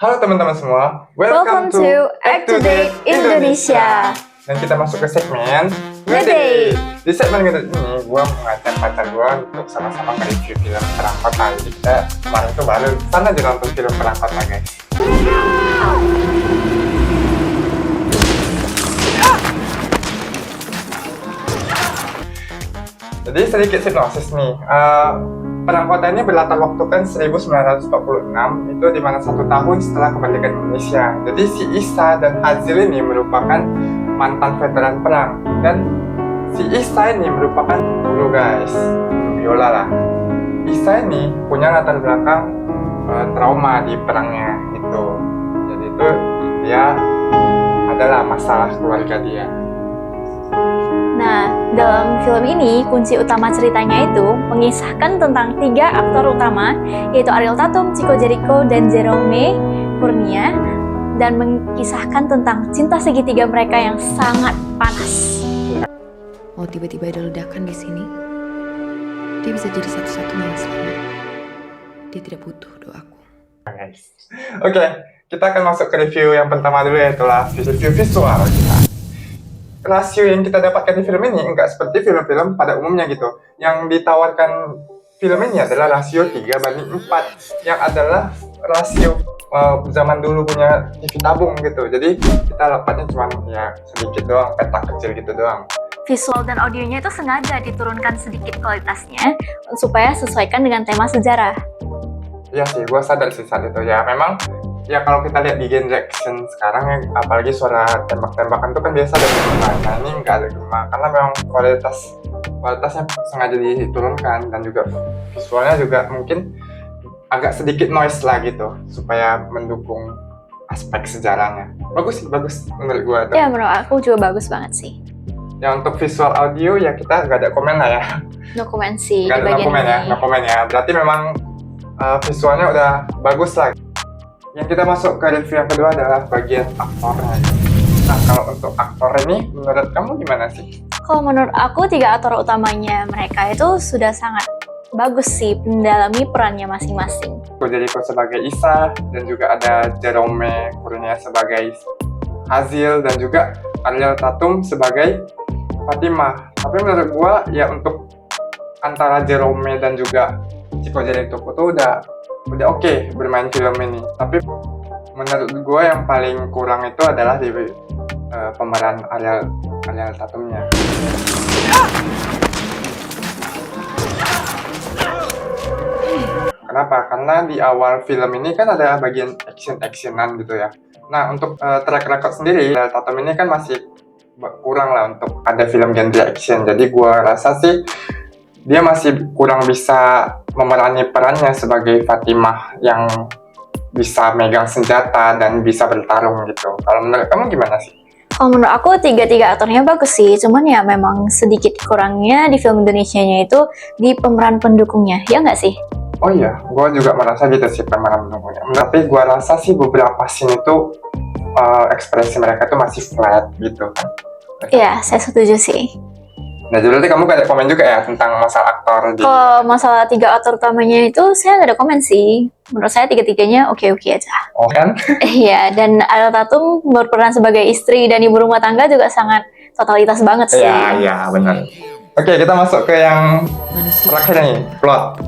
Halo teman-teman semua, Welcome to Act to Date Indonesia. Dan kita masuk ke segmen Ngedate. Di segmen Ngedate ini, gue mengajak pacar gue untuk sama-sama nge-review film Perang Kota. Jadi kita kemarin tuh baru sana aja nonton film Perang Kota, guys. Jadi sedikit sinopsis nih. Perang Kota ini berlatar waktu kan 1946, itu dimana 1 tahun setelah kemerdekaan Indonesia. Jadi si Isa dan Hazil ini merupakan mantan veteran perang, dan si Isa ini merupakan guru, guys, guru biola lah. Isa ini punya latar belakang trauma di perangnya gitu. Jadi itu dia adalah masalah keluarga dia. Nah, dalam film ini, kunci utama ceritanya itu mengisahkan tentang 3 aktor utama, yaitu Ariel Tatum, Chico Jericho, dan Jerome Kurnia, dan mengisahkan tentang cinta segitiga mereka yang sangat panas. Mau tiba-tiba ada ledakan di sini, dia bisa jadi satu-satunya yang selamat. Dia tidak butuh doaku. Guys, oke, kita akan masuk ke review yang pertama dulu, yaitu review visual kita. Rasio yang kita dapatkan di film ini enggak seperti film-film pada umumnya gitu. Yang ditawarkan film ini adalah rasio 3:4, yang adalah rasio zaman dulu punya TV tabung gitu. Jadi kita dapatnya cuma ya sedikit doang, petak kecil gitu doang. Visual dan audionya itu sengaja diturunkan sedikit kualitasnya supaya sesuaikan dengan tema sejarah. Iya sih, gue sadar sih saat itu ya. Memang ya kalau kita lihat di genre action sekarang ya, apalagi suara tembak-tembakan itu kan biasa ada gema. Nah ini nggak ada gema karena memang kualitasnya sengaja diturunkan, dan juga visualnya juga mungkin agak sedikit noise lah gitu supaya mendukung aspek sejarahnya. Bagus sih, bagus menurut gue. Ya, menurut aku juga bagus banget sih. Ya untuk visual audio ya kita nggak ada komen lah ya. No comment sih Nggak di ada bagian komen ya, ini. no komen ya. Berarti memang visualnya udah bagus lah. Yang kita masuk ke review yang kedua adalah bagian aktornya. Nah, kalau untuk aktor ini, menurut kamu gimana sih? Kalau menurut aku 3 aktor utamanya mereka itu sudah sangat bagus sih mendalami perannya masing-masing. Chico Jericho sebagai Isa, dan juga ada Jerome Kurnia sebagai Hazil, dan juga Ariel Tatum sebagai Fatimah. Tapi menurut gua ya untuk antara Jerome dan juga Chico Jericho itu udah oke bermain film ini. Tapi menurut gue yang paling kurang itu adalah di pemeran Ariel Tatumnya. Kenapa? Karena di awal film ini kan ada bagian action-actionan gitu ya. Nah untuk track record sendiri, Ariel Tatum ini kan masih kurang lah untuk ada film genre action. Jadi gue rasa sih dia masih kurang bisa memerani perannya sebagai Fatimah yang bisa megang senjata dan bisa bertarung gitu. Kalau menurut kamu gimana sih? Kalau menurut aku 3 aktornya bagus sih, cuman ya memang sedikit kurangnya di film Indonesianya itu di pemeran pendukungnya, ya nggak sih? Oh iya, gue juga merasa gitu sih pemeran pendukungnya. Tapi gue rasa sih beberapa scene itu ekspresi mereka tuh masih flat gitu kan. Iya, saya setuju sih. Nah, jadi berarti kamu gak ada komen juga ya tentang masalah aktor di... Kalau masalah 3 aktor utamanya itu saya nggak ada komen sih. Menurut saya 3-3-nya oke-oke aja. Oh kan? Iya, dan Ariel Tatum berperan sebagai istri dan ibu rumah tangga juga sangat totalitas banget sih. Iya, benar. Oke, kita masuk ke yang terakhir nih, plot.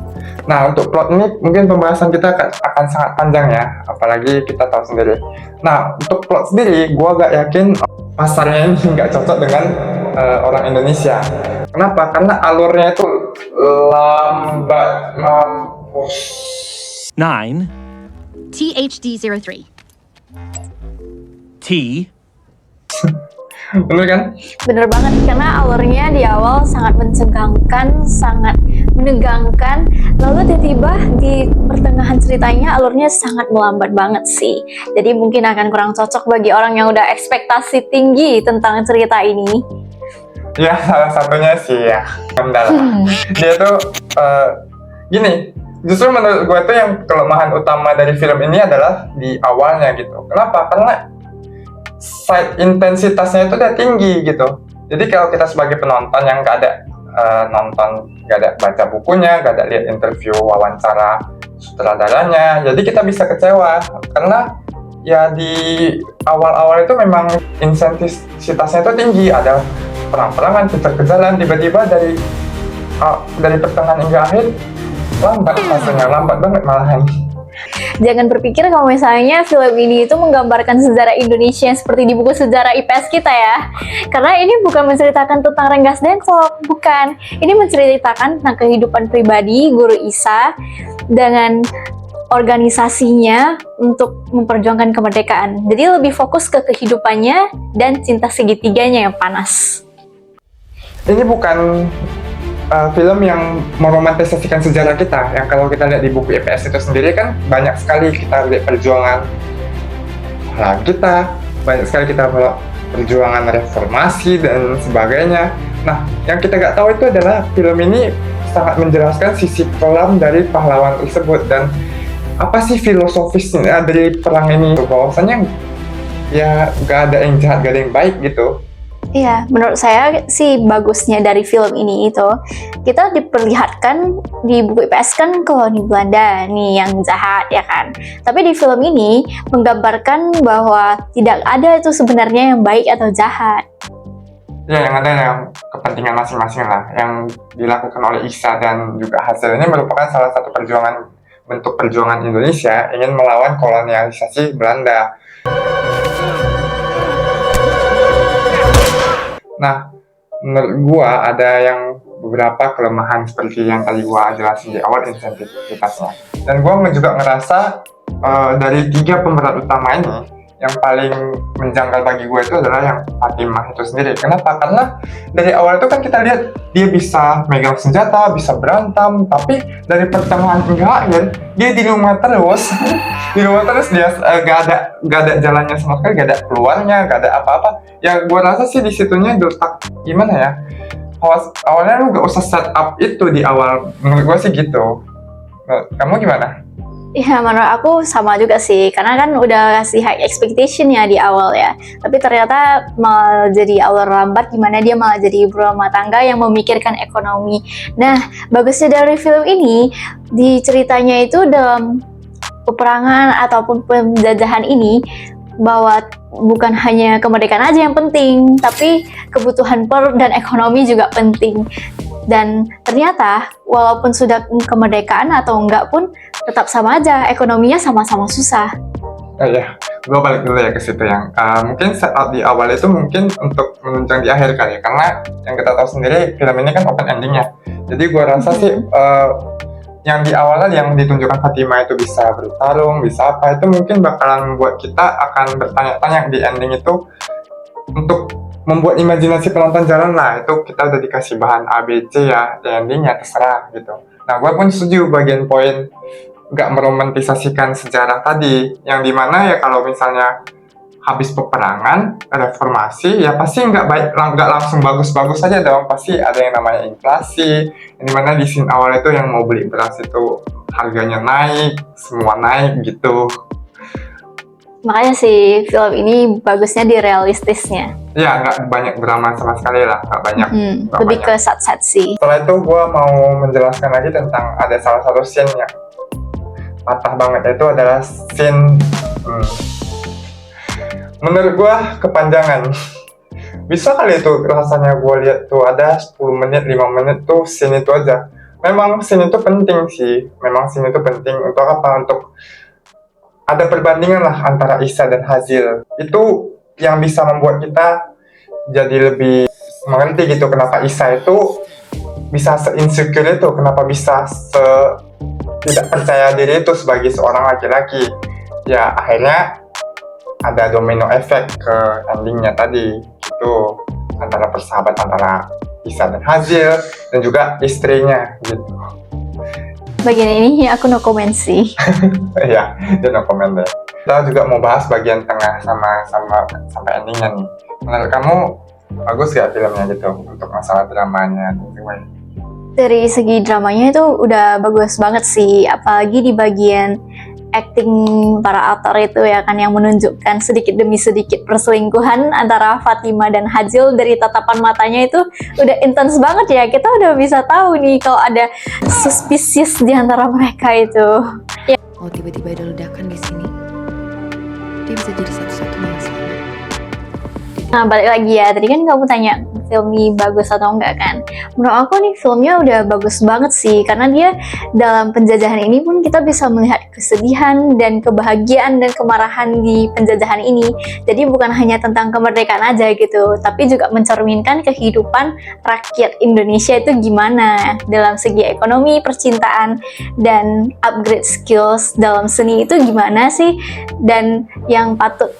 Nah, untuk plot ini mungkin pembahasan kita akan sangat panjang ya, apalagi kita tahu sendiri. Nah, untuk plot sendiri, gue agak yakin pasarnya ini nggak cocok dengan orang Indonesia. Kenapa? Karena alurnya itu lambat, mampus. 9 THD03. T Bener kan? Bener banget, karena alurnya di awal sangat mencegangkan, sangat menegangkan, lalu tiba-tiba di pertengahan ceritanya alurnya sangat melambat banget sih. Jadi mungkin akan kurang cocok bagi orang yang udah ekspektasi tinggi tentang cerita ini. Ya, salah satunya sih ya, kendala. Dia tuh gini, justru menurut gue tuh yang kelemahan utama dari film ini adalah di awalnya gitu. Kenapa? Karena side intensitasnya itu udah tinggi gitu. Jadi kalau kita sebagai penonton yang nggak ada nonton, nggak ada baca bukunya, nggak ada lihat interview wawancara sutradaranya, jadi kita bisa kecewa karena ya di awal-awal itu memang intensitasnya itu tinggi, ada perang-perangan, kejar-kejaran, tiba-tiba dari pertengahan hingga akhir lambat rasanya, lambat banget malahan. Jangan berpikir kalau misalnya film ini itu menggambarkan sejarah Indonesia yang seperti di buku sejarah IPS kita ya. Karena ini bukan menceritakan tentang Rengas Dengklok, bukan. Ini menceritakan tentang kehidupan pribadi Guru Isa dengan organisasinya untuk memperjuangkan kemerdekaan. Jadi lebih fokus ke kehidupannya dan cinta segitiganya yang panas. Ini bukan film yang meromantisasikan sejarah kita, yang kalau kita lihat di buku IPS itu sendiri kan banyak sekali kita lihat perjuangan pahlawan kita, banyak sekali kita perjuangan reformasi dan sebagainya. Nah, yang kita nggak tahu itu adalah film ini sangat menjelaskan sisi kelam dari pahlawan tersebut dan apa sih filosofisnya dari perang ini, bahwasanya ya nggak ada yang jahat, nggak ada yang baik gitu. Iya, menurut saya sih bagusnya dari film ini itu kita diperlihatkan di buku IPS kan koloni Belanda nih yang jahat ya kan. Tapi di film ini menggambarkan bahwa tidak ada itu sebenarnya yang baik atau jahat. Ya, yang ada yang kepentingan masing-masing lah yang dilakukan oleh Isa dan juga Hazel ini merupakan salah satu bentuk perjuangan Indonesia ingin melawan kolonialisasi Belanda. Nah, menurut gua ada yang beberapa kelemahan seperti yang tadi gua jelasin di awal, insentivitasnya. Dan gua juga ngerasa dari 3 pemeran utama ini yang paling menjangkal bagi gue itu adalah yang Fatimah itu sendiri. Kenapa? Karena dari awal itu kan kita lihat dia bisa megang senjata, bisa berantem, tapi dari pertengahan hingga akhir dia di rumah terus. Di rumah terus dia gak ada jalannya sama sekali, gak ada keluarnya, gak ada apa-apa. Ya gue rasa sih di situnya letak gimana ya? Awalnya lu gak usah set up itu di awal. Menurut gue sih gitu. Kamu gimana? Ya, menurut aku sama juga sih, karena kan udah kasih high expectation ya di awal ya. Tapi ternyata malah jadi awal lambat, gimana dia malah jadi ibu rumah tangga yang memikirkan ekonomi. Nah, bagusnya dari film ini, di ceritanya itu dalam peperangan ataupun penjajahan ini, bahwa bukan hanya kemerdekaan aja yang penting, tapi kebutuhan dan ekonomi juga penting. Dan ternyata walaupun sudah kemerdekaan atau enggak pun tetap sama aja, ekonominya sama-sama susah. Ya, gue balik dulu ya ke situ yang mungkin setup di awal itu mungkin untuk menunjang di akhir kali ya, karena yang kita tahu sendiri film ini kan open endingnya. Jadi gue rasa sih yang di awalnya yang ditunjukkan Fatimah itu bisa bertarung, bisa apa, itu mungkin bakalan membuat kita akan bertanya-tanya di ending itu untuk membuat imajinasi penonton jalan lah. Itu kita udah dikasih bahan ABC ya, di endingnya terserah gitu. Nah, gue pun setuju bagian poin nggak meromantisasikan sejarah tadi, yang dimana ya kalau misalnya habis peperangan, reformasi, ya pasti nggak langsung bagus-bagus saja dong, pasti ada yang namanya inflasi, yang dimana di scene awal itu yang mau beli beras itu harganya naik, semua naik gitu. Makanya sih film ini bagusnya di realistisnya. Ya, nggak banyak drama sama sekali lah, nggak banyak. Lebih ke sad-sad sih. Setelah itu gue mau menjelaskan lagi tentang ada salah satu scene yang patah banget, itu adalah scene menurut gue kepanjangan. Bisa kali itu rasanya gue lihat tuh ada 10 menit, 5 menit tuh scene itu aja. Memang scene itu penting sih, untuk apa? Untuk ada perbandingan lah antara Isa dan Hazel. Itu yang bisa membuat kita jadi lebih mengerti gitu kenapa Isa itu bisa se-insecure itu, kenapa bisa tidak percaya diri itu sebagai seorang laki-laki. Ya akhirnya ada domino efek ke endingnya tadi gitu, antara persahabatan antara Isa dan Hazel dan juga istrinya gitu. Bagian ini aku no comment sih. Ya, dia no comment deh. Kita juga mau bahas bagian tengah sampai endingnya nih. Menurut kamu bagus gak filmnya gitu untuk masalah dramanya? Dari segi dramanya itu udah bagus banget sih, apalagi di bagian acting para aktor itu ya kan, yang menunjukkan sedikit demi sedikit perselingkuhan antara Fatimah dan Hazel. Dari tatapan matanya itu udah intens banget ya, kita udah bisa tahu nih kalau ada suspicious di antara mereka itu. Oh, tiba-tiba ada ledakan di sini. Dia dia bisa jadi satu-satunya yang selamat. Nah, balik lagi ya, tadi kan kamu tanya film ini bagus atau enggak kan? Menurut aku nih filmnya udah bagus banget sih, karena dia dalam penjajahan ini pun kita bisa melihat kesedihan dan kebahagiaan dan kemarahan di penjajahan ini. Jadi bukan hanya tentang kemerdekaan aja gitu, tapi juga mencerminkan kehidupan rakyat Indonesia itu gimana dalam segi ekonomi, percintaan, dan upgrade skills dalam seni itu gimana sih. Dan yang patut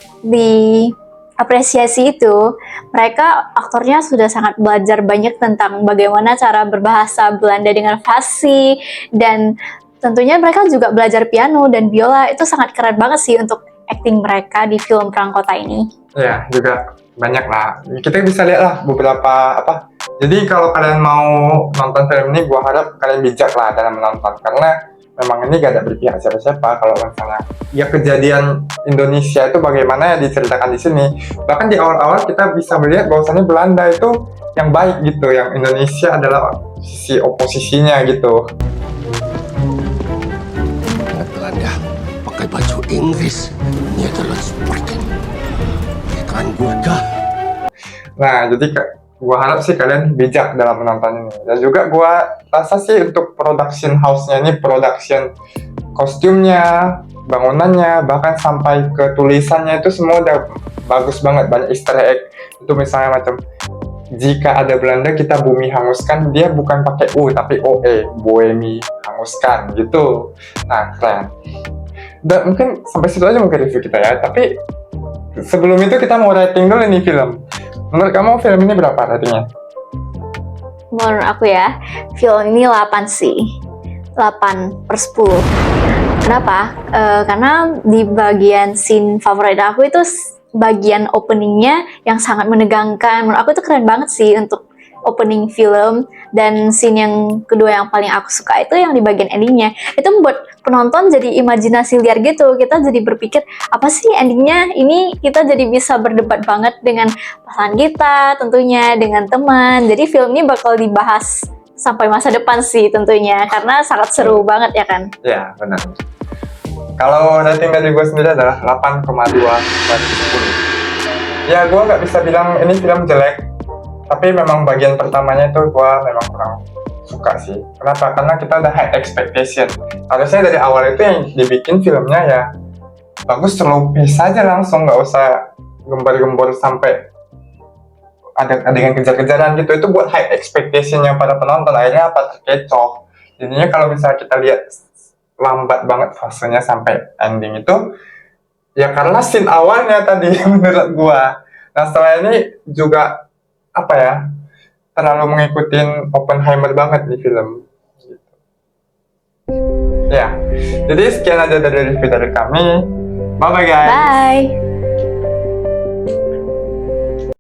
apresiasi itu, mereka aktornya sudah sangat belajar banyak tentang bagaimana cara berbahasa Belanda dengan fasih, dan tentunya mereka juga belajar piano dan biola. Itu sangat keren banget sih untuk acting mereka di film Perang Kota ini. Ya, juga banyak lah. Kita bisa lihat lah beberapa apa. Jadi kalau kalian mau nonton film ini, gua harap kalian bijak lah dalam menonton, karena memang ini gak ada berpihak siapa-siapa. Kalau misalnya ya kejadian Indonesia itu bagaimana ya diceritakan di sini. Bahkan di awal-awal kita bisa melihat bahwasannya Belanda itu yang baik gitu, yang Indonesia adalah sisi oposisinya gitu. Belanda pakai baju Inggris, ini adalah seperti tangan Gurkha. Nah, jadi gua harap sih kalian bijak dalam menonton ini. Dan juga gua rasa sih untuk production house-nya ini, production kostumnya, bangunannya, bahkan sampai ke tulisannya itu semua udah bagus banget. Banyak easter egg. Itu misalnya macam, jika ada Belanda kita bumi hanguskan, dia bukan pakai U tapi OE, Boemi hanguskan gitu. Nah, keren. Dan mungkin sampai situ aja mungkin review kita ya. Tapi sebelum itu kita mau rating dulu nih film. Menurut kamu film ini berapa ratingnya? Menurut aku ya, film ini 8 sih. 8/10. Kenapa? Karena di bagian scene favorit aku itu bagian openingnya yang sangat menegangkan. Menurut aku itu keren banget sih untuk opening film. Dan scene yang kedua yang paling aku suka itu yang di bagian endingnya. Itu membuat penonton jadi imajinasi liar gitu. Kita jadi berpikir, apa sih endingnya? Ini kita jadi bisa berdebat banget dengan pasangan kita, tentunya dengan teman. Jadi film ini bakal dibahas sampai masa depan sih tentunya, karena sangat seru banget ya kan? Ya, benar. Kalau rating dari gue sendiri adalah 8,2 dari 10. Ya, gue nggak bisa bilang ini film jelek. Tapi memang bagian pertamanya itu gue memang kurang suka sih. Kenapa? Karena kita ada high expectation. Harusnya dari awal itu yang dibikin filmnya ya bagus, slow pace aja langsung, nggak usah gembar-gembor sampai ada adegan kejar-kejaran gitu. Itu buat high expectation-nya para penonton, akhirnya apa, terkecoh. Jadinya kalau misalnya kita lihat lambat banget fasenya sampai ending itu, ya karena scene awalnya tadi menurut gua. Nah, setelah ini juga apa ya, terlalu mengikutin Oppenheimer banget di film gitu. Ya, jadi sekian aja dari review dari kami. Bye bye guys. Bye!